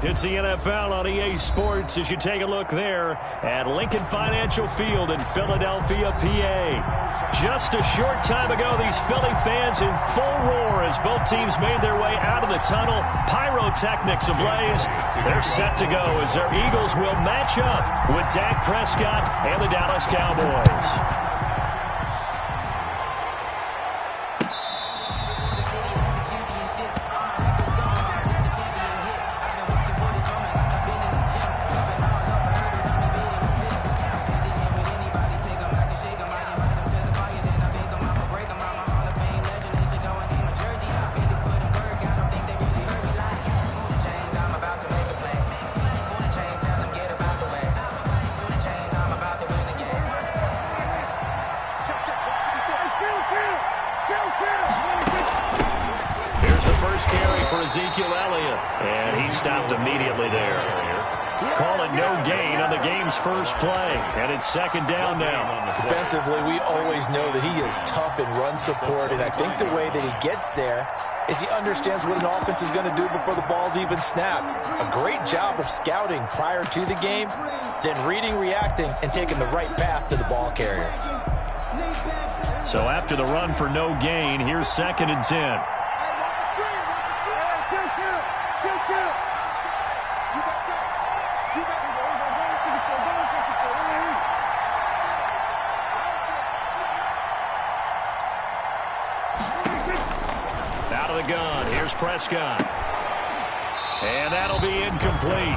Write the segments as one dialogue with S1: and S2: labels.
S1: It's the NFL on EA Sports as you take a look there at Lincoln Financial Field in Philadelphia, PA. Just a short time ago, these Philly fans in full roar as both teams made their way out of the tunnel. Pyrotechnics ablaze. They're set to go as their Eagles will match up with Dak Prescott and the Dallas Cowboys. Ezekiel Elliott, and he stopped immediately there. Call it no gain on the game's first play, and it's second down now.
S2: Defensively, we always know that he is tough in run support, and I think the way that he gets there is he understands what an offense is going to do before the ball's even snapped. A great job of scouting prior to the game, then reading, reacting, and taking the right path to the ball carrier.
S1: So after the run for no gain, here's 2nd and 10. Prescott. And that'll be incomplete.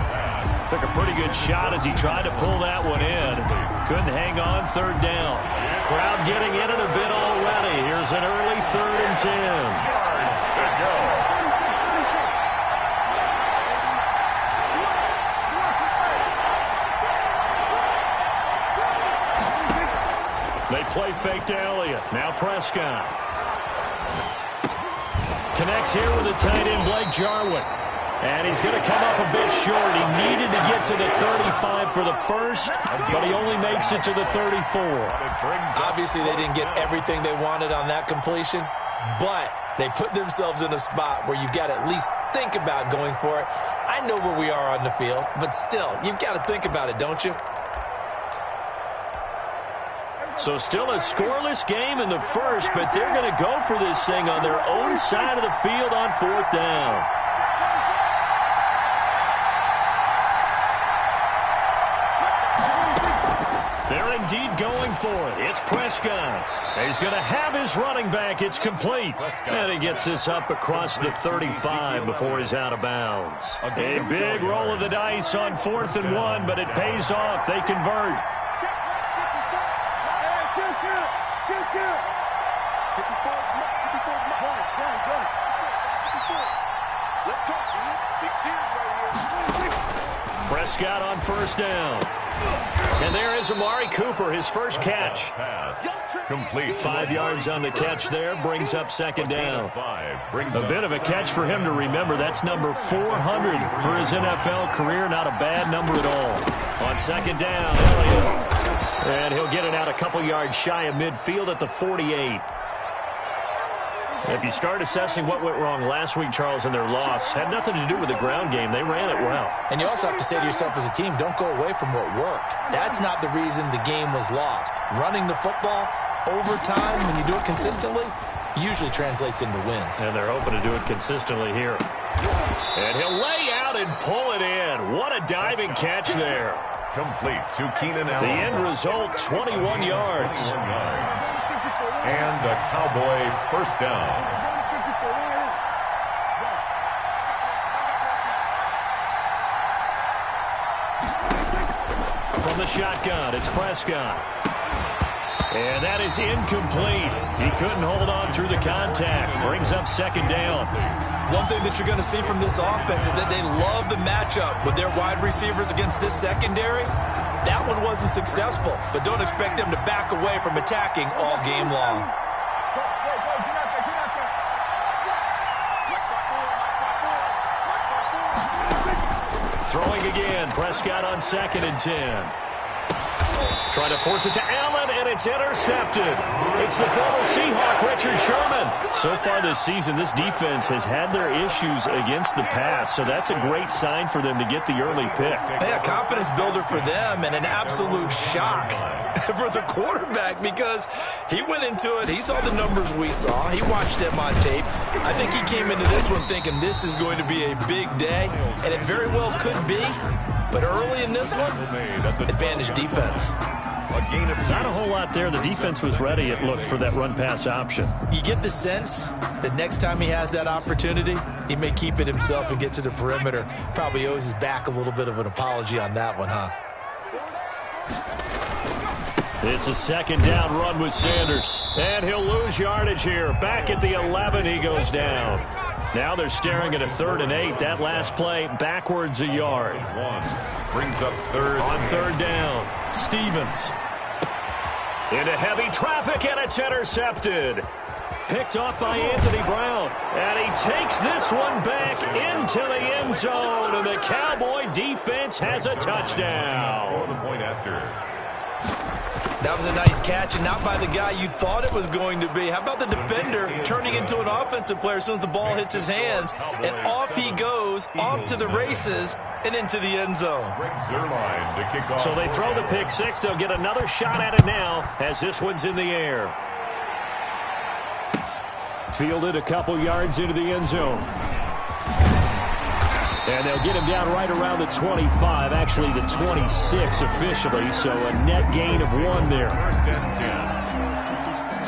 S1: Took a pretty good shot as he tried to pull that one in. Couldn't hang on, 3rd down. Crowd getting in it a bit already. Here's an early 3rd and 10. They play fake to Elliott. Now Prescott. Connects here with the tight end, Blake Jarwin. And he's going to come up a bit short. He needed to get to the 35 for the first, but he only makes it to the 34.
S2: Obviously, they didn't get everything they wanted on that completion, but they put themselves in a spot where you've got to at least think about going for it. I know where we are on the field, but still, you've got to think about it, don't you?
S1: So still a scoreless game in the first, but they're going to go for this thing on their own side of the field on 4th down. They're indeed going for it. It's Prescott. He's going to have his running back. It's complete. And he gets this up across the 35 before he's out of bounds. A big roll of the dice on 4th and 1, but it pays off. They convert. Prescott on 1st down. And there is Amari Cooper, his first catch. Complete. 5 yards on the catch there, brings up 2nd down. A bit of a catch for him to remember. That's number 400 for his NFL career. Not a bad number at all. On 2nd down, Elliott. And he'll get it out a couple yards shy of midfield at the 48. If you start assessing what went wrong last week, Charles, in their loss, had nothing to do with the ground game. They ran it well.
S2: And you also have to say to yourself as a team, don't go away from what worked. That's not the reason the game was lost. Running the football over time, when you do it consistently, usually translates into wins.
S1: And they're hoping to do it consistently here. And he'll lay out and pull it in. What a diving catch there.
S3: Complete to Keenan Allen.
S1: The end result, 21 yards.
S3: And a Cowboy first down.
S1: From the shotgun, it's Prescott. And that is incomplete. He couldn't hold on through the contact. Brings up 2nd down.
S2: One thing that you're going to see from this offense is that they love the matchup with their wide receivers against this secondary. That one wasn't successful, but don't expect them to back away from attacking all game long.
S1: Throwing again, Prescott on 2nd and 10. Trying to force it to Allen, and it's intercepted. It's the former Seahawk, Richard Sherman. So far this season, this defense has had their issues against the pass, so that's a great sign for them to get the early pick.
S2: Yeah, confidence builder for them and an absolute shock for the quarterback because he went into it. He saw the numbers we saw. He watched them on tape. I think he came into this one thinking this is going to be a big day, and it very well could be. But early in this one, advantage defense.
S1: Not a whole lot there. The defense was ready, it looked, for that run-pass option.
S2: You get the sense that next time he has that opportunity, he may keep it himself and get to the perimeter. Probably owes his back a little bit of an apology on that one, huh?
S1: It's a second down run with Sanders. And he'll lose yardage here. Back at the 11, he goes down. Now they're staring at a 3rd and 8. That last play, backwards a yard.
S3: Brings up third.
S1: On third down, Stevens. Into heavy traffic, and it's intercepted. Picked off by Anthony Brown. And he takes this one back into the end zone. And the Cowboy defense has a touchdown.
S3: The point after.
S2: That was a nice catch, and not by the guy you thought it was going to be. How about the defender turning into an offensive player as soon as the ball hits his hands, and off he goes, off to the races, and into the end zone.
S1: So they throw the pick six. They'll get another shot at it now as this one's in the air. Fielded a couple yards into the end zone. And they'll get him down right around the 25, actually the 26 officially, so a net gain of 1 there.
S3: First and 10.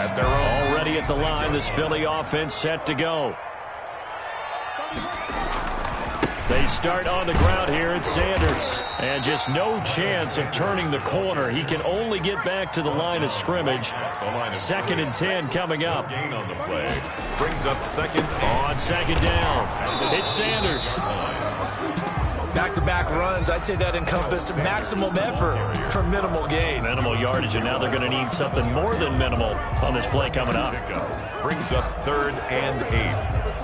S3: At their own.
S1: Already at the line, this Philly offense set to go. They start on the ground here at Sanders. And just no chance of turning the corner. He can only get back to the line of scrimmage. 2nd and 10 coming up.
S3: Gain on the play. Brings up second.
S1: On second down, it's Sanders.
S2: Back-to-back runs, I'd say that encompassed maximum effort for minimal gain.
S1: Minimal yardage, and now they're going to need something more than minimal on this play coming up.
S3: Brings up 3rd and 8.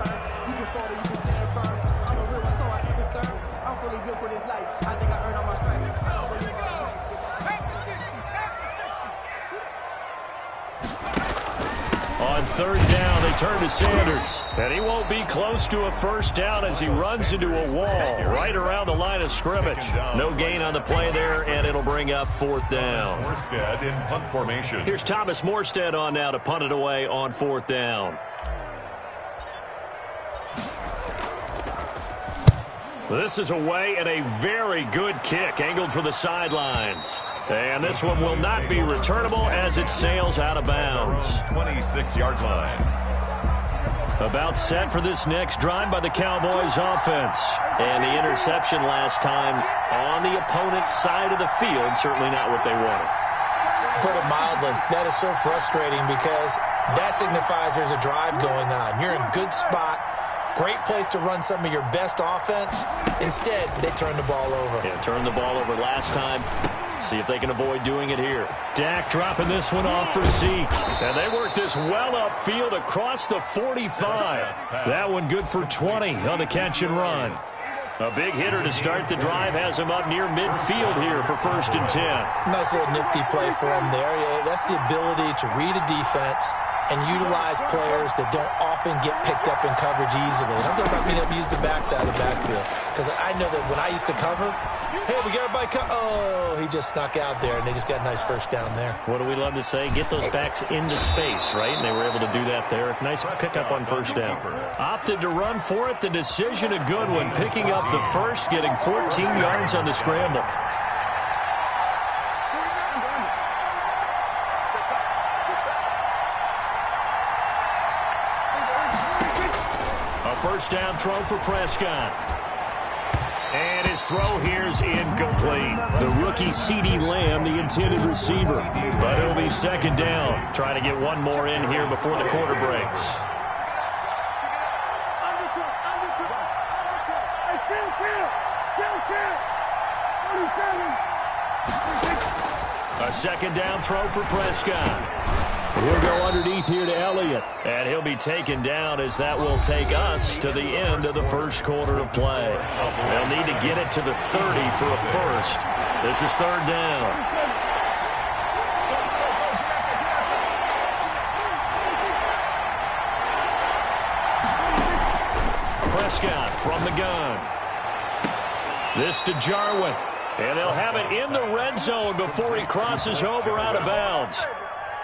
S1: On third down, they turn to Sanders. And he won't be close to a first down as he runs into a wall right around the line of scrimmage. No gain on the play there, and it'll bring up 4th down.
S3: Morstead in punt formation.
S1: Here's Thomas Morstead on now to punt it away on 4th down. This is away, and a very good kick angled for the sidelines. And this one will not be returnable as it sails out of bounds.
S3: 26-yard line.
S1: About set for this next drive by the Cowboys offense. And the interception last time on the opponent's side of the field, certainly not what they wanted.
S2: Put it mildly, that is so frustrating because that signifies there's a drive going on. You're in a good spot. Great place to run some of your best offense. Instead, they turn the ball over.
S1: Yeah, turned the ball over last time. See if they can avoid doing it here. Dak dropping this one off for Zeke. And they work this well upfield across the 45. That one good for 20 on the catch and run. A big hitter to start the drive has him up near midfield here for 1st and 10.
S2: Nice little nifty play for him there. Yeah, that's the ability to read a defense and utilize players that don't often get picked up in coverage easily. And I'm talking about being able to use the backside of the backfield. Because I know that when I used to cover, hey, we got everybody oh, he just snuck out there, and they just got a nice first down there.
S1: What do we love to say? Get those backs into space, right? And they were able to do that there. Nice pickup on 1st down. Opted to run for it. The decision a good one. Picking up the first, getting 14 yards on the scramble. First down throw for Prescott. And his throw here's incomplete. The rookie CeeDee Lamb, the intended receiver. But it'll be 2nd down. Trying to get one more in here before the quarter breaks. A 2nd down throw for Prescott. He'll go underneath here to Elliott. And he'll be taken down as that will take us to the end of the first quarter of play. They'll need to get it to the 30 for a first. This is 3rd down. Prescott from the gun. This to Jarwin. And they'll have it in the red zone before he crosses over out of bounds.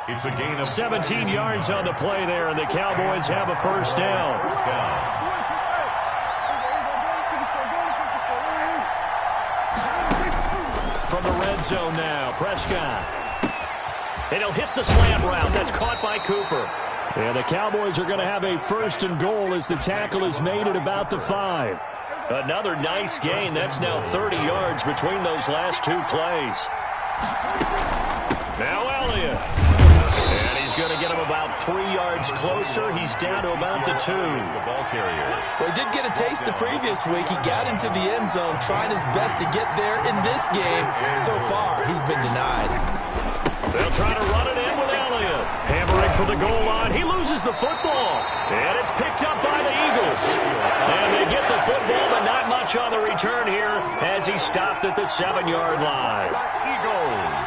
S3: It's a gain of
S1: 17 yards on the play there, and the Cowboys have a first down. From the red zone now, Prescott. And he'll hit the slant route. That's caught by Cooper. And the Cowboys are going to have a first and goal as the tackle is made at about the 5. Another nice gain. That's now 30 yards between those last two plays. Now Elliott. And he's going to get him about 3 yards closer. He's down to about the 2.
S3: The ball carrier.
S2: Well, he did get a taste the previous week. He got into the end zone, trying his best to get there in this game. So far, he's been denied.
S1: They'll try to run it in with Elliott. Hammering for the goal line. He loses the football. And it's picked up by the Eagles. And they get the football, but not much on the return here as he stopped at the 7-yard line.
S3: Eagles.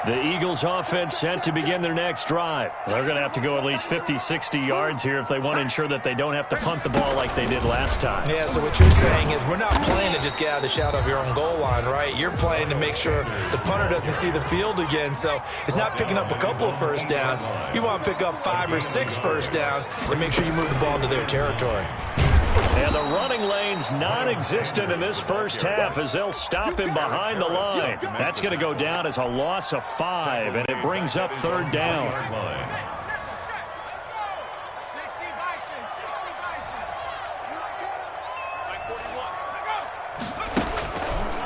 S1: The Eagles offense set to begin their next drive. They're going to have to go at least 50, 60 yards here if they want to ensure that they don't have to punt the ball like they did last time.
S2: Yeah, so what you're saying is we're not playing to just get out of the shadow of your own goal line, right? You're playing to make sure the punter doesn't see the field again. So it's not picking up a couple of first downs. You want to pick up 5 or 6 first downs and make sure you move the ball into their territory.
S1: And the running lane's non-existent in this first half as they'll stop him behind the line. That's going to go down as a loss of 5, and it brings up third down.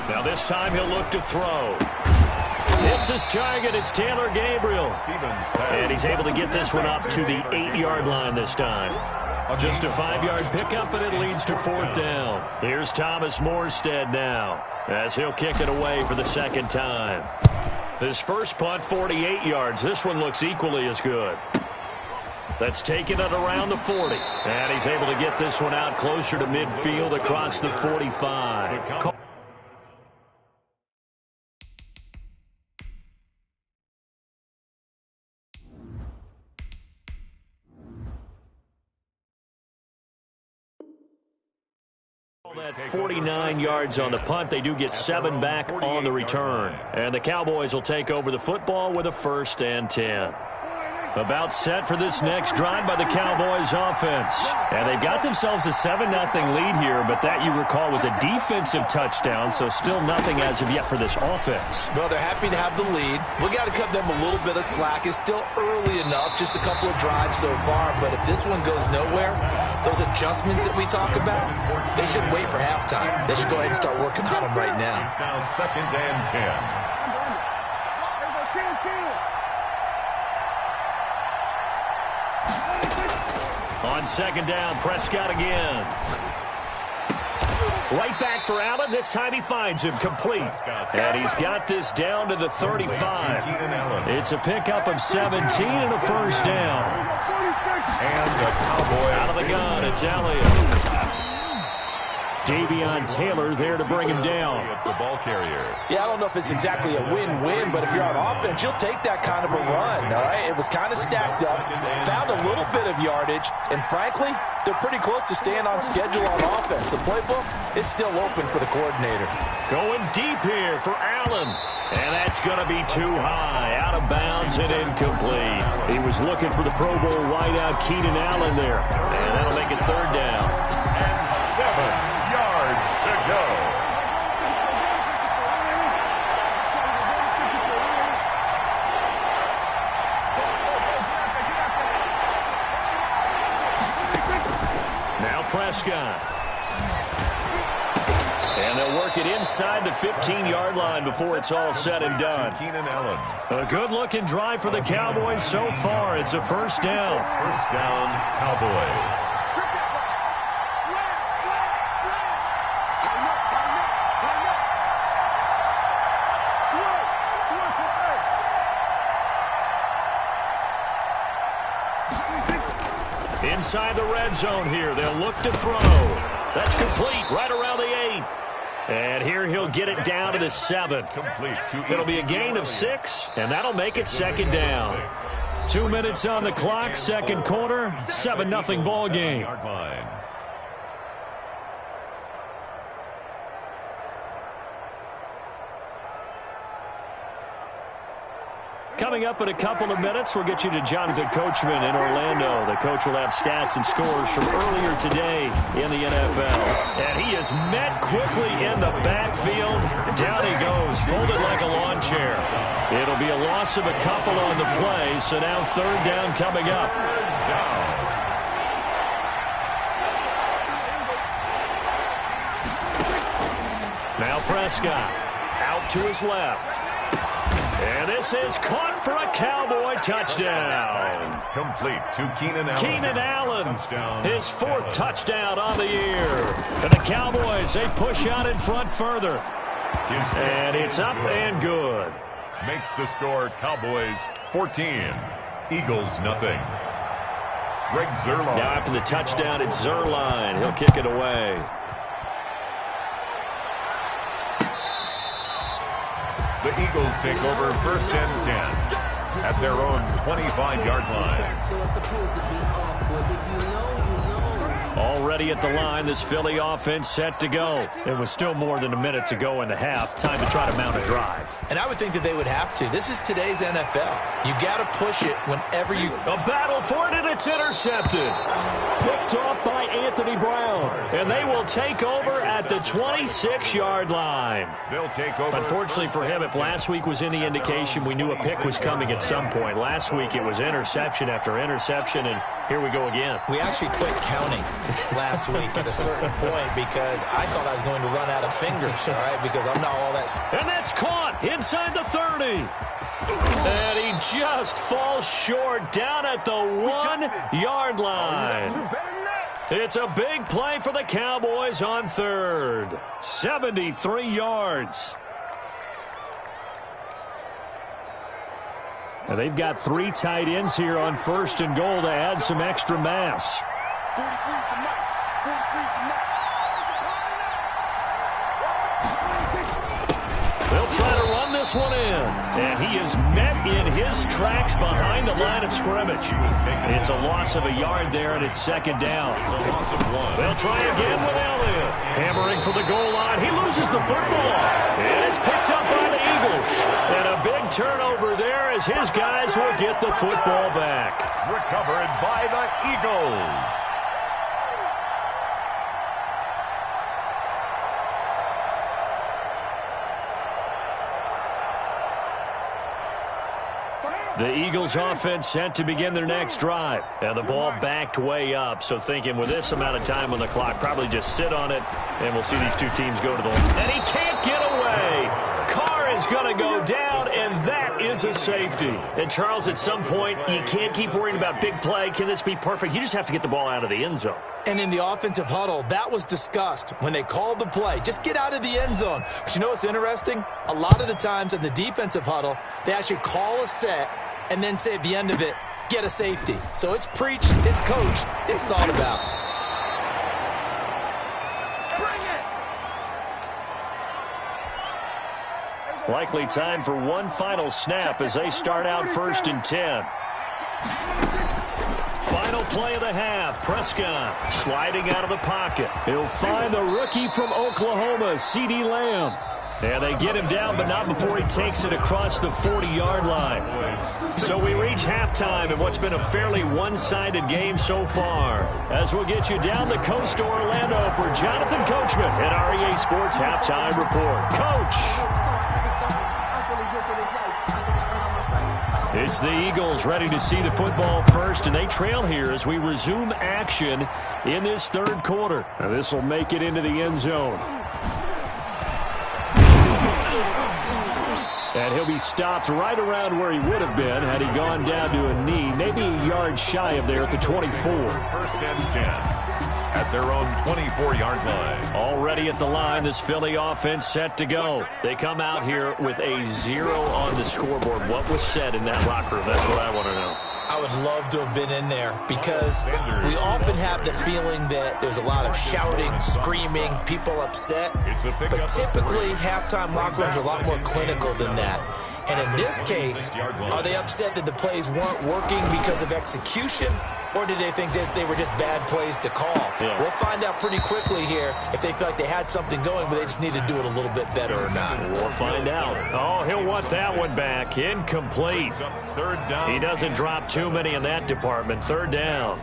S1: Now this time he'll look to throw. It's his target. It's Taylor Gabriel. And he's able to get this one up to the 8-yard line this time. Just a 5-yard pickup, and it leads to fourth down. Here's Thomas Morstead now as he'll kick it away for the second time. His first punt, 48 yards. This one looks equally as good. That's taken it around the 40. And he's able to get this one out closer to midfield across the 45. That 49 yards on the punt. They do get 7 back on the return. And the Cowboys will take over the football with a 1st and 10. About set for this next drive by the Cowboys offense. And they've got themselves a 7-0 lead here, but that, you recall, was a defensive touchdown, so still nothing as of yet for this offense.
S2: Well, they're happy to have the lead. We got to cut them a little bit of slack. It's still early enough, just a couple of drives so far, but if this one goes nowhere, those adjustments that we talk about, they should wait for halftime. They should go ahead and start working on them right now.
S3: It's now 2nd and 10.
S1: On 2nd down, Prescott again. Right back for Allen. This time he finds him complete. And he's got this down to the 35. It's a pickup of 17 and a first down.
S3: And the Cowboys
S1: out of the gun, it's Elliott. Davion Taylor there to bring him down.
S3: The ball carrier.
S2: Yeah, I don't know if it's exactly a win-win, but if you're on offense, you'll take that kind of a run, all right? It was kind of stacked up, found a little bit of yardage, and frankly, they're pretty close to staying on schedule on offense. The playbook is still open for the coordinator.
S1: Going deep here for Allen. And that's going to be too high, out of bounds and incomplete. He was looking for the Pro Bowl wideout Keenan Allen there. And that'll make it third down.
S3: And 7 yards to go.
S1: Now Prescott. And they'll work it inside the 15-yard line before it's all said and done.
S3: Keenan Allen.
S1: A good-looking drive for the Cowboys so far. It's a first down.
S3: First down, Cowboys.
S1: Inside the red zone here. They'll look to throw. That's complete right around the 8. And here he'll get it down to the 7. It'll be a gain of 6, and that'll make it second down. 2 minutes on the clock, second quarter, 7-0 ball game. Coming up in a couple of minutes, we'll get you to Jonathan Coachman in Orlando. The coach will have stats and scores from earlier today in the NFL. And he is met quickly in the backfield. Down he goes, folded like a lawn chair. It'll be a loss of a couple on the play, so now third down coming up. Now Prescott out to his left. And this is caught for a Cowboy touchdown.
S3: Complete to Keenan Allen.
S1: Keenan Allen, his 4th touchdown on the year. And the Cowboys, they push out in front further. And it's up and good.
S3: Makes the score Cowboys 14, Eagles nothing. Greg Zuerlein.
S1: Now after the touchdown, it's Zuerlein. He'll kick it away.
S3: The Eagles take over 1st and 10 at their own 25-yard line.
S1: Already at the line, this Philly offense set to go. It was still more than a minute to go in the half. Time to try to mount a drive.
S2: And I would think that they would have to. This is today's NFL. You got to push it whenever you...
S1: A battle for it, and it's intercepted. Picked off by Anthony Brown. And they will take over at the 26-yard line.
S3: They'll take over.
S1: Unfortunately for him, if last week was any indication, we knew a pick was coming at some point. Last week it was interception after interception, and here we go again.
S2: We actually quit counting last week at a certain point because I thought I was going to run out of fingers, all right, because I'm not all that...
S1: And that's caught inside the 30. And he just falls short down at the 1-yard line. It's a big play for the Cowboys on third. 73 yards. Now they've got 3 tight ends here on 1st and goal to add some extra mass. They'll try to run this one in. And he is met in his tracks behind the line of scrimmage. It's a loss of a yard there, and it's second down. They'll try again with Elliott. Hammering for the goal line. He loses the football. And it's picked up by the Eagles. And a big turnover there as his guys will get the football back.
S3: Recovered by the Eagles.
S1: The Eagles offense set to begin their next drive. And the ball backed way up. So thinking with this amount of time on the clock, probably just sit on it, and we'll see these two teams go to the line. And he can't get away. Carr is going to go down, and that is a safety. And, Charles, at some point, you can't keep worrying about big play. Can this be perfect? You just have to get the ball out of the end zone.
S2: And in the offensive huddle, that was discussed when they called the play. Just get out of the end zone. But you know what's interesting? A lot of the times in the defensive huddle, they actually call a set and then say at the end of it, get a safety. So it's preached, it's coached, it's thought about.
S1: Likely time for one final snap as they start out 1st and 10. Final play of the half. Prescott sliding out of the pocket. He'll find the rookie from Oklahoma, CeeDee Lamb. And they get him down, but not before he takes it across the 40-yard line. So we reach halftime in what's been a fairly one-sided game so far. As we'll get you down the coast to Orlando for Jonathan Coachman at REA Sports Halftime Report. Coach! It's the Eagles ready to see the football first, and they trail here as we resume action in this third quarter. Now this will make it into the end zone. And he'll be stopped right around where he would have been had he gone down to a knee, maybe a yard shy of there at the 24.
S3: 1st and 10 at their own 24-yard line.
S1: Already at the line, this Philly offense set to go. They come out here with a 0 on the scoreboard. What was said in that locker room? That's what I want to know.
S2: I I would love to have been in there because we often have the feeling that there's a lot of shouting, screaming, people upset. But typically, halftime locker rooms are a lot more clinical than that. And in this case, are they upset that the plays weren't working because of execution? Or did they think they were just bad plays to call? Yeah. We'll find out pretty quickly here if they feel like they had something going, but they just need to do it a little bit better or not.
S1: We'll find out. Oh, he'll want that one back. Incomplete.
S3: Third down.
S1: He doesn't drop too many in that department. Third down.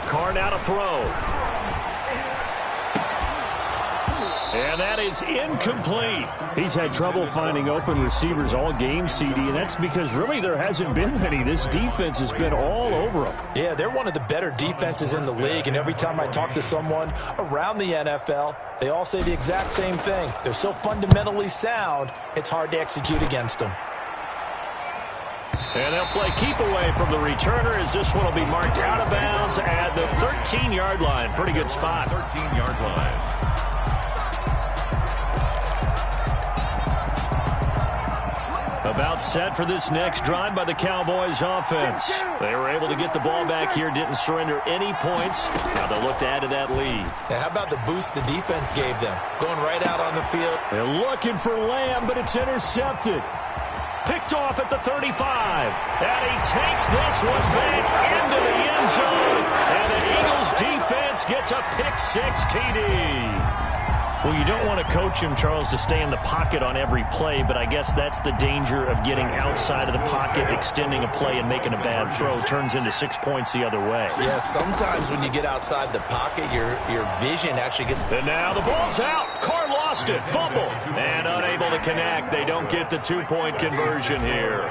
S1: Carr now to throw. And that is incomplete.
S4: He's had trouble finding open receivers all game, CD, and that's because really there hasn't been many. This defense has been all over them.
S2: Yeah, they're one of the better defenses in the league, and every time I talk to someone around the NFL, they all say the exact same thing. They're so fundamentally sound, it's hard to execute against them.
S1: And they'll play keep away from the returner as this one will be marked out of bounds at the 13-yard line. Pretty good spot.
S3: 13-yard line.
S1: About set for this next drive by the Cowboys offense. They were able to get the ball back here, didn't surrender any points. Now they'll look to add to that lead.
S2: Now, how about the boost the defense gave them? Going right out on the field.
S1: They're looking for Lamb, but it's intercepted. Picked off at the 35. And he takes this one back into the end zone. And the Eagles defense gets a pick-6 TD. Well, you don't want to coach him, Charles, to stay in the pocket on every play, but I guess that's the danger of getting outside of the pocket, extending a play, and making a bad throw. Turns into 6 points the other way.
S2: Yeah, sometimes when you get outside the pocket, your vision actually gets...
S1: And now the ball's out. Carr lost it. Fumble. And unable to connect. They don't get the two-point conversion here.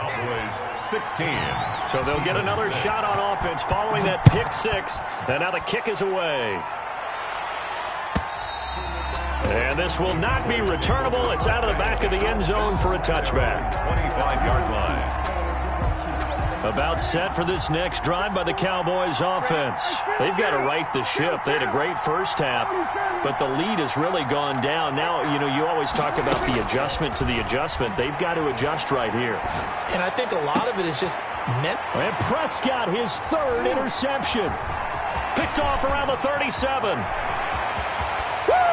S3: 16.
S1: So they'll get another shot on offense following that pick-6. And now the kick is away. And this will not be returnable. It's out of the back of the end zone for a touchback.
S3: 25-yard line.
S1: About set for this next drive by the Cowboys offense. They've got to right the ship. They had a great first half, but the lead has really gone down. Now, you always talk about the adjustment to the adjustment. They've got to adjust right here.
S2: And I think a lot of it is just meant.
S1: And Prescott, his third interception. Picked off around the 37.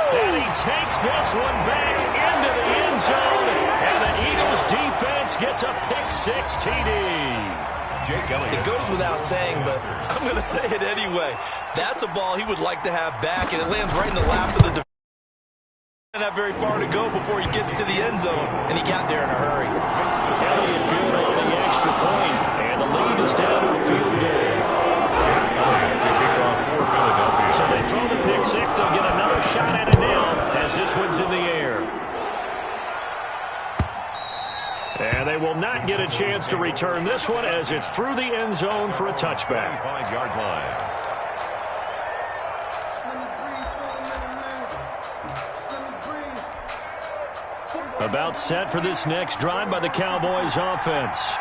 S1: And he takes this one back into the end zone. And the Eagles defense gets a pick-6 TD.
S2: It goes without saying, but I'm going to say it anyway. That's a ball he would like to have back, and it lands right in the lap of the defense. Not very far to go before he gets to the end zone, and he got there in a hurry.
S1: Elliott good on the extra point, and the lead is down to a field goal. So they throw the pick-6. They'll get another shot at it now as this one's in the air. And they will not get a chance to return this one as it's through the end zone for a touchback.
S3: 5-yard line.
S1: About set for this next drive by the Cowboys offense.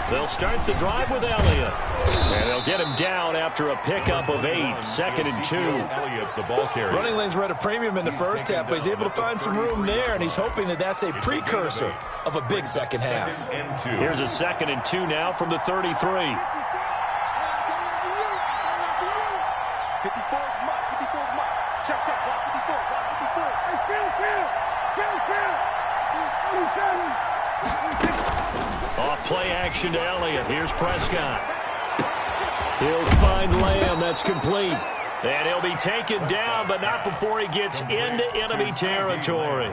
S1: They'll start the drive with Elliott. And they'll get him down after a pickup of 8, 2nd and 2.
S3: Elliott, the ball carrier.
S2: Running lanes were at a premium in the first half, but he's able to find some room there, and he's hoping that that's a precursor of a big second half.
S1: Here's a 2nd and 2 now from the 33. Off play action to Elliott. Here's Prescott. He'll find Lamb. That's complete. And he'll be taken down, but not before he gets into enemy territory.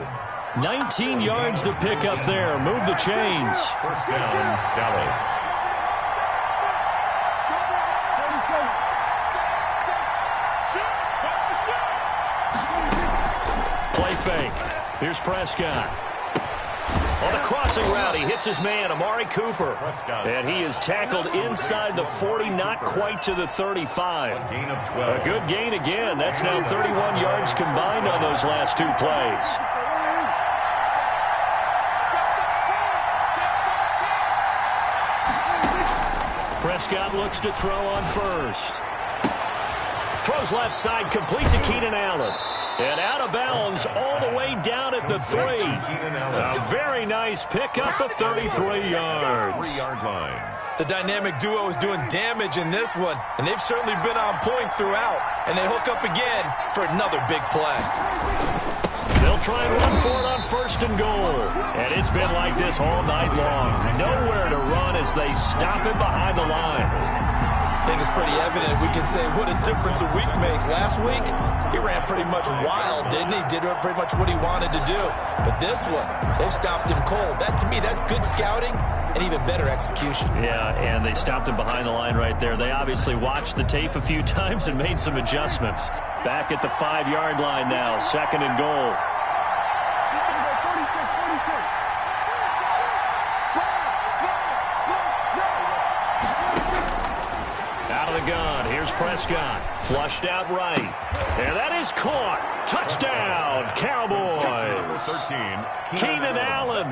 S1: 19 yards to pick up there. Move the chains.
S3: First down, Dallas.
S1: Play fake. Here's Prescott. On the crossing route, he hits his man, Amari Cooper. And he is tackled inside the 40, not quite to the 35.
S3: Gain of 12.
S1: A good gain again. That's now 31 yards combined on those last 2 plays. Prescott looks to throw on first. Throws left side, complete to Keenan Allen. And out of bounds all the way down at the 3. A very nice pickup of 33 yards.
S3: 3-yard line.
S2: The dynamic duo is doing damage in this one, and they've certainly been on point throughout. And they hook up again for another big play.
S1: They'll try and run for it on 1st and goal. And it's been like this all night long. Nowhere to run as they stop him behind the line.
S2: I think it's pretty evident we can say what a difference a week makes. Last week, he ran pretty much wild, didn't he? Did pretty much what he wanted to do. But this one, they've stopped him cold. That, to me, that's good scouting and even better execution.
S1: Yeah, and they stopped him behind the line right there. They obviously watched the tape a few times and made some adjustments. Back at the 5-yard line now, 2nd and goal. Gun. Here's Prescott. Flushed out right. And that is caught. Touchdown, Cowboys.
S3: 13.
S1: Keenan Allen,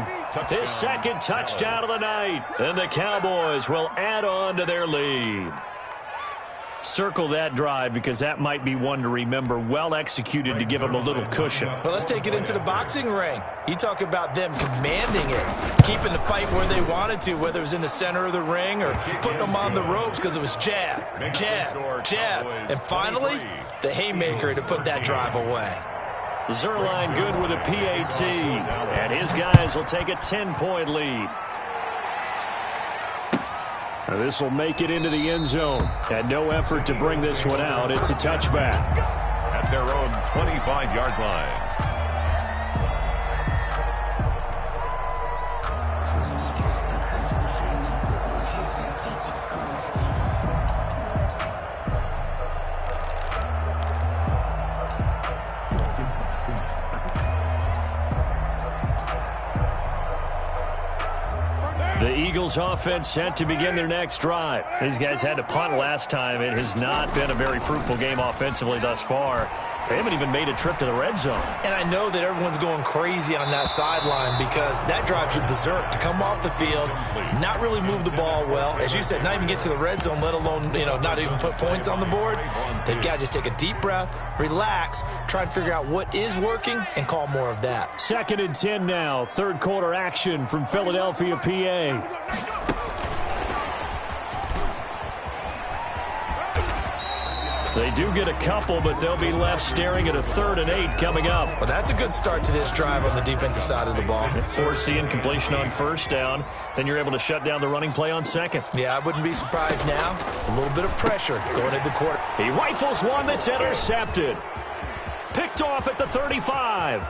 S1: his 2nd touchdown of the night. And the Cowboys will add on to their lead. Circle that drive because that might be one to remember. Well executed to give them a little cushion.
S2: Well, let's take it into the boxing ring. You talk about them commanding it, keeping the fight where they wanted to, whether it was in the center of the ring or putting them on the ropes because it was jab, jab, jab. And finally, the haymaker to put that drive away.
S1: Zerline good with a PAT. And his guys will take a 10-point lead.
S4: This will make it into the end zone. Had no effort to bring this one out. It's a touchback.
S3: At their own 25-yard line.
S1: The Eagles offense set to begin their next drive. These guys had to punt last time. It has not been a very fruitful game offensively thus far. They haven't even made a trip to the red zone.
S2: And I know that everyone's going crazy on that sideline because that drives you berserk to come off the field, not really move the ball well. As you said, not even get to the red zone, let alone, not even put points on the board. They've got to just take a deep breath, relax, try and figure out what is working and call more of that.
S4: 2nd and 10 now. 3rd quarter action from Philadelphia, PA.
S1: They do get a couple, but they'll be left staring at a 3rd and 8 coming up.
S2: Well, that's a good start to this drive on the defensive side of the ball.
S1: Forcing completion on 1st down. Then you're able to shut down the running play on 2nd.
S2: Yeah, I wouldn't be surprised now. A little bit of pressure going into the quarter.
S1: He rifles one that's intercepted. Picked off at the 35.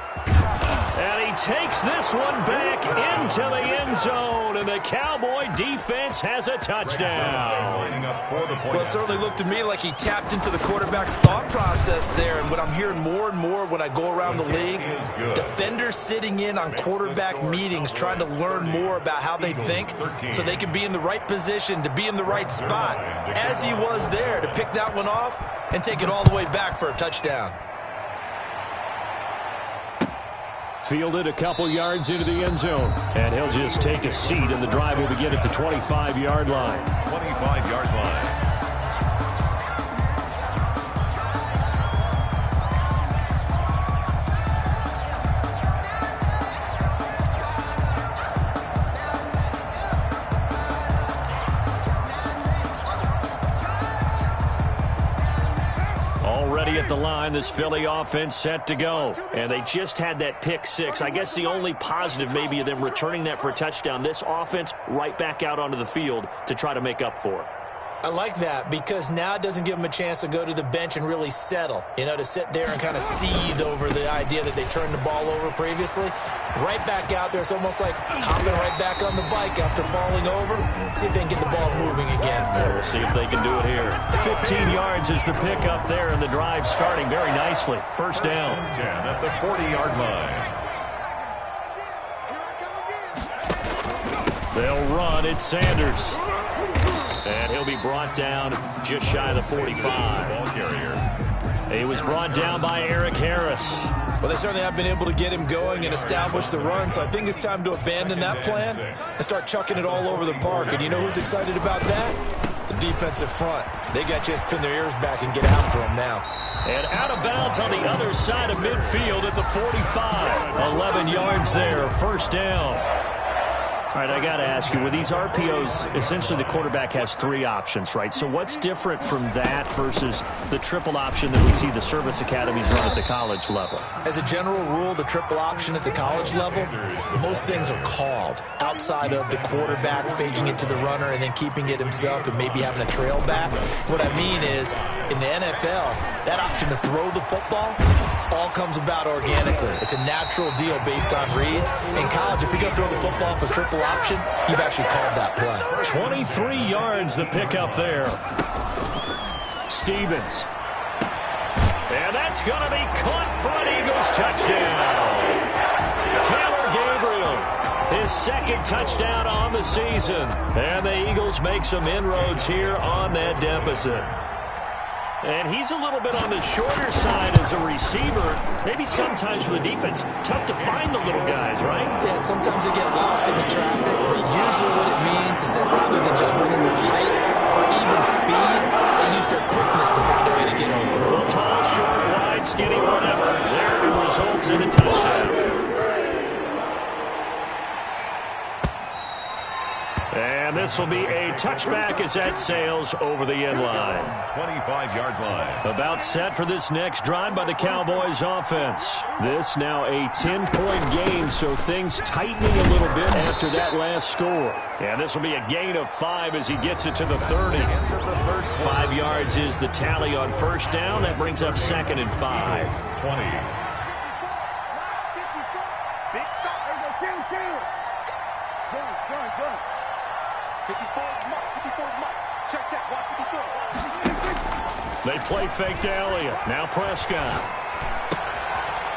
S1: And he takes this one back into the end zone, and the Cowboy defense has a touchdown.
S2: Well, it certainly looked to me like he tapped into the quarterback's thought process there, and what I'm hearing more and more when I go around the league, defenders sitting in on quarterback meetings trying to learn more about how they think so they can be in the right position, to be in the right spot, as he was there to pick that one off and take it all the way back for a touchdown.
S4: Fielded a couple yards into the end zone. And he'll just take a seat, and the drive will begin at the 25-yard line.
S3: 25-yard line.
S1: At the line, this Philly offense set to go. And they just had that pick 6. I guess the only positive maybe of them returning that for a touchdown. This offense right back out onto the field to try to make up for it.
S2: I like that because now it doesn't give them a chance to go to the bench and really settle, to sit there and kind of seethe over the idea that they turned the ball over previously. Right back out there, it's almost like hopping right back on the bike after falling over. See if they can get the ball moving again.
S1: Yeah, we'll see if they can do it here. 15 yards is the pickup there, and the drive starting very nicely. 1st down.
S3: 10 at the 40-yard line.
S1: They'll run. It's Sanders. And he'll be brought down just shy of the 45.
S3: Ball carrier.
S1: He was brought down by Eric Harris.
S2: Well, they certainly have been able to get him going and establish the run, so I think it's time to abandon that plan and start chucking it all over the park. And you know who's excited about that? The defensive front, they got to just pin their ears back and get after them now.
S1: And out of bounds on the other side of midfield at the 45. 11 yards there, first down. All right, I got to ask you, with these RPOs, essentially the quarterback has 3 options, right? So what's different from that versus the triple option that we see the service academies run at the college level?
S2: As a general rule, the triple option at the college level, most things are called outside of the quarterback faking it to the runner and then keeping it himself and maybe having a trail back. What I mean is, in the NFL, that option to throw the football all comes about organically. It's a natural deal based on reads. In college, if you're going to throw the football for triple option, you've actually called that play.
S1: 23 yards the pickup there. Stevens. And that's going to be caught for an Eagles touchdown. Taylor Gabriel, his second touchdown on the season. And the Eagles make some inroads here on that deficit. And he's a little bit on the shorter side as a receiver. Maybe sometimes for the defense, tough to find the little guys, right?
S2: Yeah, sometimes they get lost in the traffic. But usually what it means is that rather than just winning with height or even speed, they use their quickness to find a way to get open.
S1: A little tall, short, wide, skinny, whatever. There it results in a touchdown. And this will be a touchback as that sails over the end line.
S3: 25-yard line.
S1: About set for this next drive by the Cowboys offense. This now a 10-point game, so things tightening a little bit after that last score. And this will be a gain of 5 as he gets it to the 30. 5 yards is the tally on first down. That brings up 2nd and 5.
S3: 20.
S5: Big stop. There you go. 10. Run. 54 mark. Check. Watch 54.
S1: They play fake to Elliott. Now Prescott.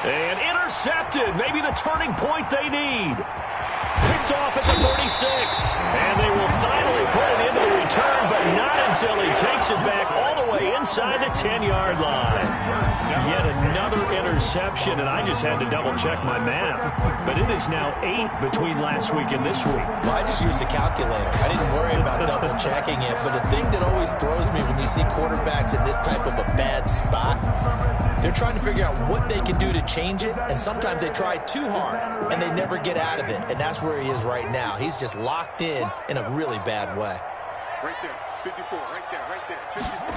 S1: And intercepted. Maybe the turning point they need. Picked off at the 36. And they will finally put it into the return, but not until he takes it back all the way inside the 10-yard line. Yet another interception, and I just had to double-check my math. But it is now 8 between last week and this week.
S2: Well, I just used a calculator. I didn't worry about double-checking it. But the thing that always throws me when you see quarterbacks in this type of a bad spot, they're trying to figure out what they can do to change it, and sometimes they try too hard, and they never get out of it. And that's where he is right now. He's just locked in a really bad way.
S5: Right there. 54. Right there. 54.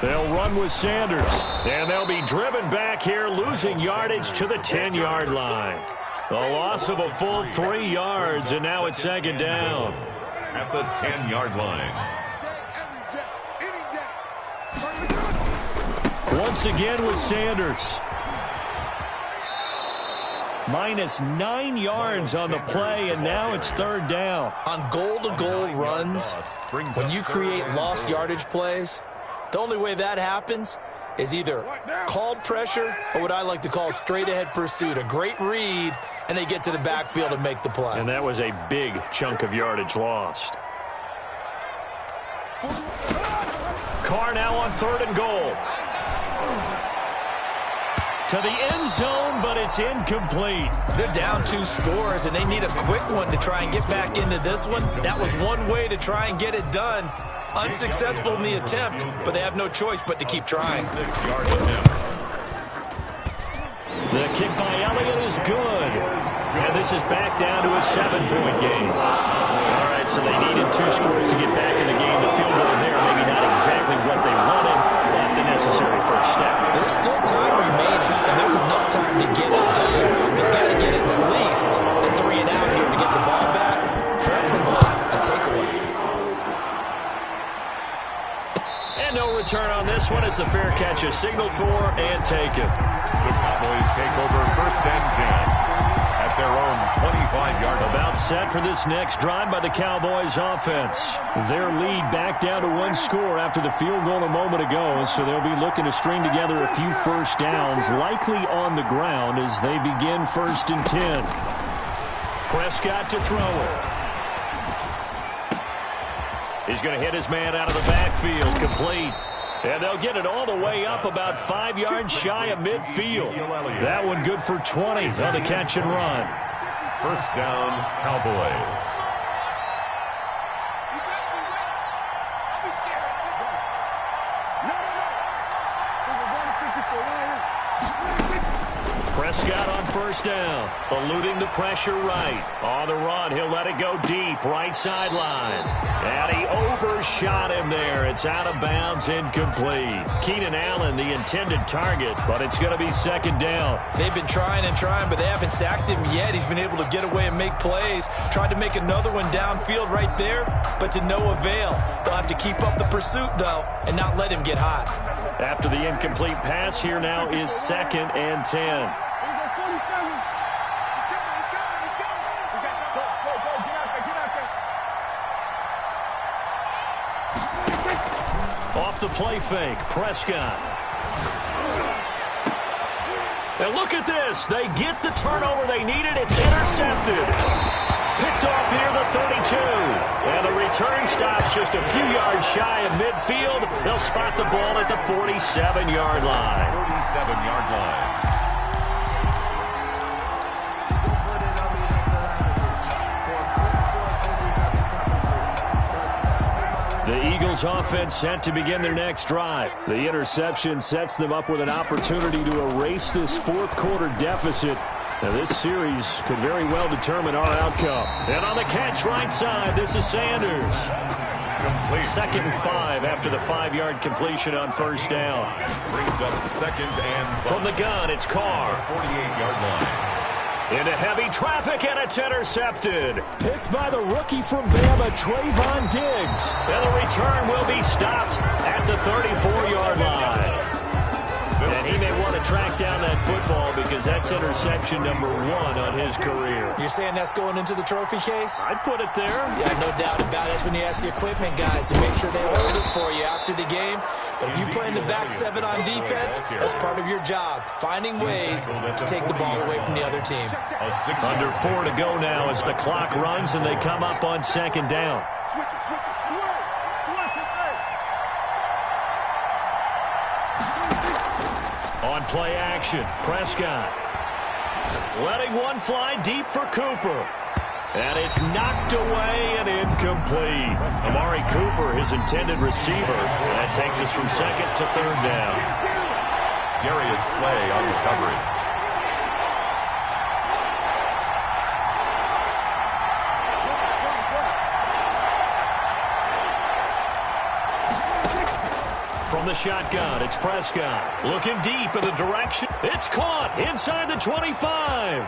S1: They'll run with Sanders, and they'll be driven back here, losing yardage to the 10-yard line. A loss of a full 3 yards, and now it's 2nd down.
S3: At the 10-yard line.
S1: Once again with Sanders. Minus 9 yards on the play, and now it's 3rd down.
S2: On goal-to-goal runs, when you create lost yardage plays, the only way that happens is either called pressure or what I like to call straight-ahead pursuit. A great read, and they get to the backfield and make the play.
S1: And that was a big chunk of yardage lost. Carr now on 3rd and goal. To the end zone, but it's incomplete.
S2: They're down 2 scores, and they need a quick one to try and get back into this one. That was one way to try and get it done. Unsuccessful in the attempt, but they have no choice but to keep trying.
S3: 6 yards attempt.
S1: The kick by Elliott is good. And this is back down to a 7-point game. All right, so they needed 2 scores to get back in the game. The field goal there, maybe not exactly what they wanted, but the necessary first step.
S2: There's still time remaining, and there's enough time to get it done. They've got to get it at least a 3 and out here to get the ball back, preferably a takeaway.
S1: And no return on this one as the fair catch is signaled for and taken.
S3: The Cowboys take over 1st and 10 at their own 25-yard line.
S1: About set for this next drive by the Cowboys offense. Their lead back down to 1 score after the field goal a moment ago, so they'll be looking to string together a few first downs, likely on the ground as they begin 1st and 10. Prescott to throw it. He's going to hit his man out of the backfield, complete. And they'll get it all the way up about 5 yards shy of midfield. That one good for 20 on the catch and run.
S3: 1st down, Cowboys.
S1: Prescott on first down, eluding the pressure right. On the run, he'll let it go deep, right sideline. And he overshot him there. It's out of bounds, incomplete. Keenan Allen, the intended target, but it's going to be second down.
S2: They've been trying and trying, but they haven't sacked him yet. He's been able to get away and make plays. Tried to make another one downfield right there, but to no avail. They'll have to keep up the pursuit, though, and not let him get hot.
S1: After the incomplete pass, here now is 2nd and 10. Off the play fake, Prescott. And look at this. They get the turnover they needed. It's intercepted. Picked off near the 32. And the return stops just a few yards shy of midfield. They'll spot the ball at the 47-yard line.
S3: 47-yard line.
S1: The Eagles offense set to begin their next drive. The interception sets them up with an opportunity to erase this fourth quarter deficit. Now, this series could very well determine our outcome. And on the catch right side, this is Sanders.
S3: Complete.
S1: 2nd and 5 after the 5-yard completion on first down.
S3: Brings up 2nd and 5.
S1: From the gun, it's Carr.
S3: 48-yard line.
S1: Into heavy traffic, and it's intercepted. Picked by the rookie from Bama, Trayvon Diggs. And the return will be stopped at the 34-yard line. And he may want to track down that football because that's interception number 1 on his career.
S2: You're saying that's going into the trophy case?
S1: I'd put it there.
S2: Yeah, no doubt about it. That's when you ask the equipment guys to make sure they hold it for you after the game. But if you play in the back 7 on defense, that's part of your job, finding ways to take the ball away from the other team.
S1: Under 4 to go now as the clock runs and they come up on 2nd down. On play action, Prescott. Letting one fly deep for Cooper. And it's knocked away and incomplete. Amari Cooper, his intended receiver. And that takes us from 2nd to 3rd down.
S3: Darius Slay on recovery.
S1: From the shotgun, it's Prescott. Looking deep in the direction. It's caught inside the 25.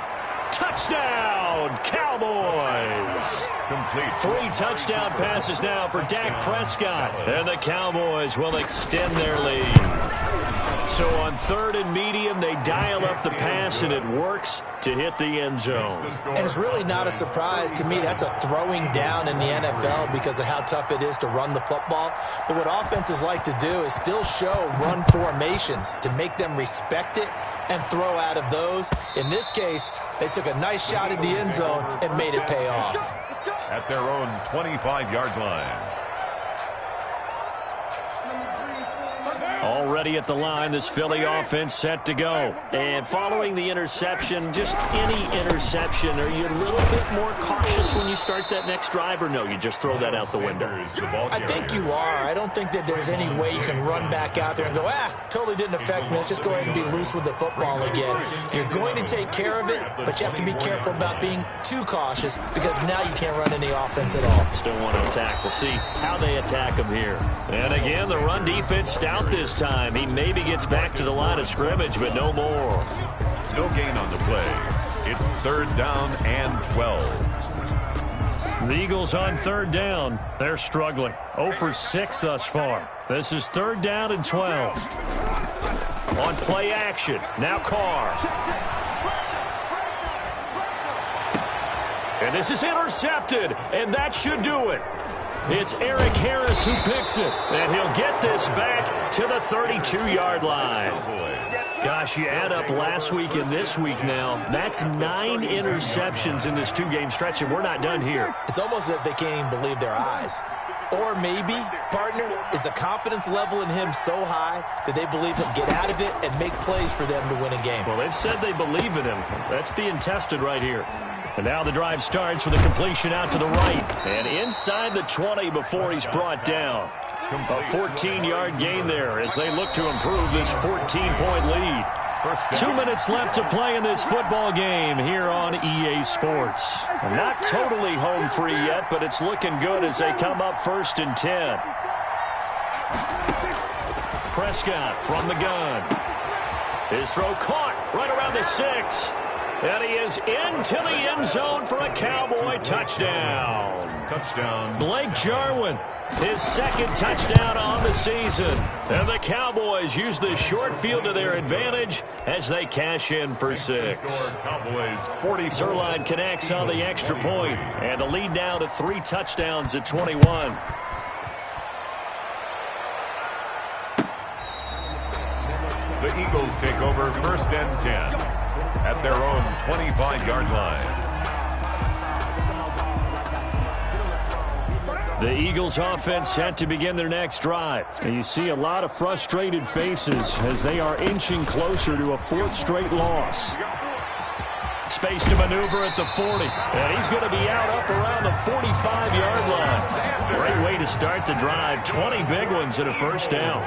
S1: Touchdown, Cowboys.
S3: Complete.
S1: 3 touchdown passes now for Dak Prescott. And the Cowboys will extend their lead. So on 3rd and medium, they dial up the pass, and it works to hit the end zone.
S2: And it's really not a surprise to me. That's a throwing down in the NFL because of how tough it is to run the football. But what offenses like to do is still show run formations to make them respect it and throw out of those. In this case, they took a nice shot at the end zone and made it pay off.
S3: At their own 25-yard line.
S1: Already at the line, this Philly offense set to go. And following the interception, just any interception, are you a little bit more cautious when you start that next drive, or no, you just throw that out the window?
S2: I think you are. I don't think that there's any way you can run back out there and go, totally didn't affect me. Let's just go ahead and be loose with the football again. You're going to take care of it, but you have to be careful about being too cautious because now you can't run any offense at all.
S1: Still want to attack. We'll see how they attack him here. And again, the run defense stout this time. He maybe gets back to the line of scrimmage, but no more.
S3: No gain on the play. It's 3rd down and 12.
S1: The Eagles on 3rd down. They're struggling. 0 for 6 thus far. This is 3rd down and 12. On play action. Now Carr. And this is intercepted, and that should do it. It's Eric Harris who picks it, and he'll get this back to the 32-yard line. Gosh, you add up last week and this week now, that's 9 interceptions in this 2-game stretch, and we're not done here.
S2: It's almost as if they can't even believe their eyes. Or maybe, partner, is the confidence level in him so high that they believe he'll get out of it and make plays for them to win a game.
S1: Well, they've said they believe in him. That's being tested right here. And now the drive starts with a completion out to the right. And inside the 20 before he's brought down. A 14-yard gain there as they look to improve this 14-point lead. 2 minutes left to play in this football game here on EA Sports. Not totally home free yet, but it's looking good as they come up 1st and 10. Prescott from the gun. His throw caught right around the 6. And he is into the end zone for a Cowboy touchdown.
S3: Touchdown.
S1: Blake Jarwin, his 2nd touchdown on the season. And the Cowboys use the short field to their advantage as they cash in for 6.
S3: Cowboys 44.
S1: Zerline connects on the extra point, and the lead now to 3 touchdowns at 21.
S3: The Eagles take over 1st and 10 at their own 25-yard line.
S1: The Eagles offense set to begin their next drive.
S4: And you see a lot of frustrated faces as they are inching closer to a 4th straight loss.
S1: Space to maneuver at the 40. And he's going to be out up around the 45-yard line. Great way to start the drive. 20 big ones and a 1st down.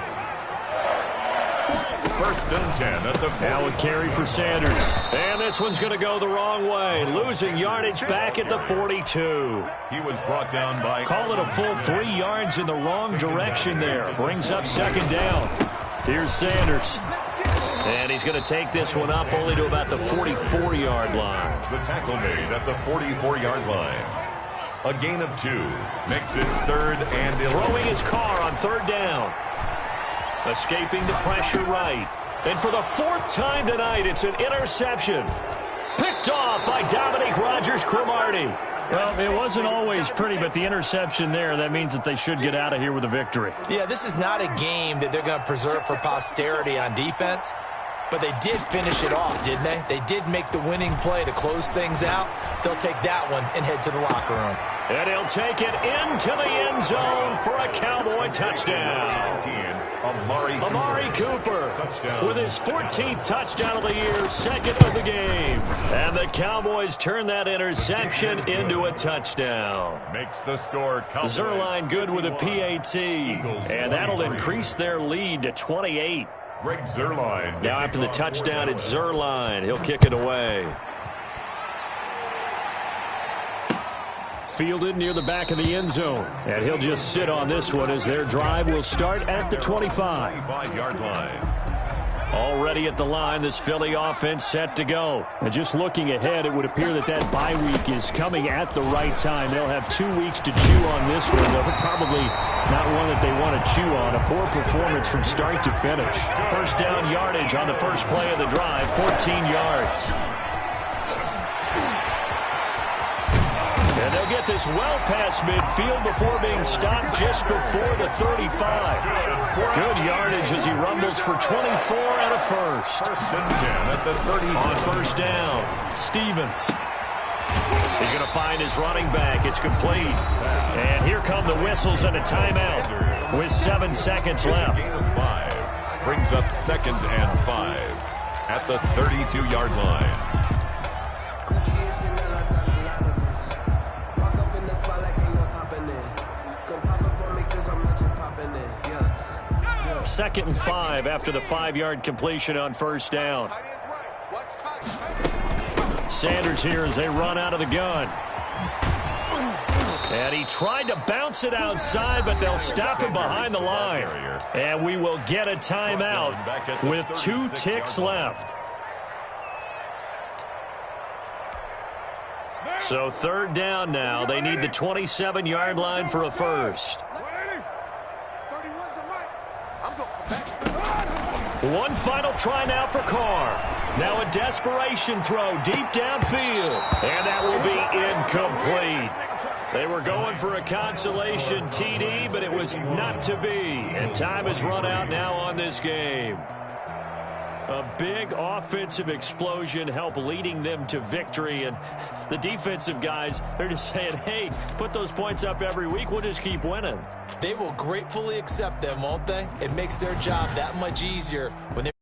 S3: 1st and 10 at the 40.
S1: Now a carry for Sanders. And this one's going to go the wrong way. Losing yardage back at the 42.
S3: He was brought down by...
S1: Call it a full 3 yards in the wrong direction there. Brings up 2nd down. Here's Sanders. And he's going to take this one up only to about the 44-yard line.
S3: The tackle made at the 44-yard line. A gain of 2. Makes it 3rd and 11.
S1: Throwing his car on 3rd down. Escaping the pressure right. And for the 4th time tonight, it's an interception. Picked off by Dominique Rodgers-Cromartie.
S4: Well, it wasn't always pretty, but the interception there, that means that they should get out of here with a victory.
S2: Yeah, this is not a game that they're going to preserve for posterity on defense, but they did finish it off, didn't they? They did make the winning play to close things out. They'll take that one and head to the locker room.
S1: And he'll take it into the end zone for a Cowboy touchdown. Amari Cooper with his 14th touchdown of the year, 2nd of the game. And the Cowboys turn that interception into a touchdown.
S3: Makes the score.
S1: Zerline good with a PAT. And that'll increase their lead to 28.
S3: Greg Zerline.
S1: Now after the touchdown, it's Zerline. He'll kick it away.
S4: Fielded near the back of the end zone. And he'll just sit on this one as their drive will start at the 25.
S3: 25-yard line.
S1: Already at the line, this Philly offense set to go.
S4: And just looking ahead, it would appear that bye week is coming at the right time. They'll have 2 weeks to chew on this one, though probably not one that they want to chew on. A poor performance from start to finish.
S1: 1st down yardage on the first play of the drive, 14 yards. And they'll get this well past midfield before being stopped just before the 35. Good yardage as he rumbles for 24 and a 1st.
S3: 1st and 10 at the 36.
S1: On 1st down, Stevens. He's going to find his running back. It's complete. And here come the whistles and a timeout with 7 seconds left.
S3: Gain of 5. Brings up 2nd and 5 at the 32-yard line.
S1: 2nd and 5 after the 5-yard completion on 1st down. Sanders here as they run out of the gun. And he tried to bounce it outside, but they'll stop him behind the line. And we will get a timeout with 2 ticks left. So 3rd down now. They need the 27-yard line for a 1st. One final try now for Carr. Now a desperation throw deep downfield. And that will be incomplete. They were going for a consolation TD, but it was not to be. And time has run out now on this game. A big offensive explosion helped leading them to victory. And the defensive guys, they're just saying, hey, put those points up every week. We'll just keep winning.
S2: They will gratefully accept them, won't they? It makes their job that much easier when they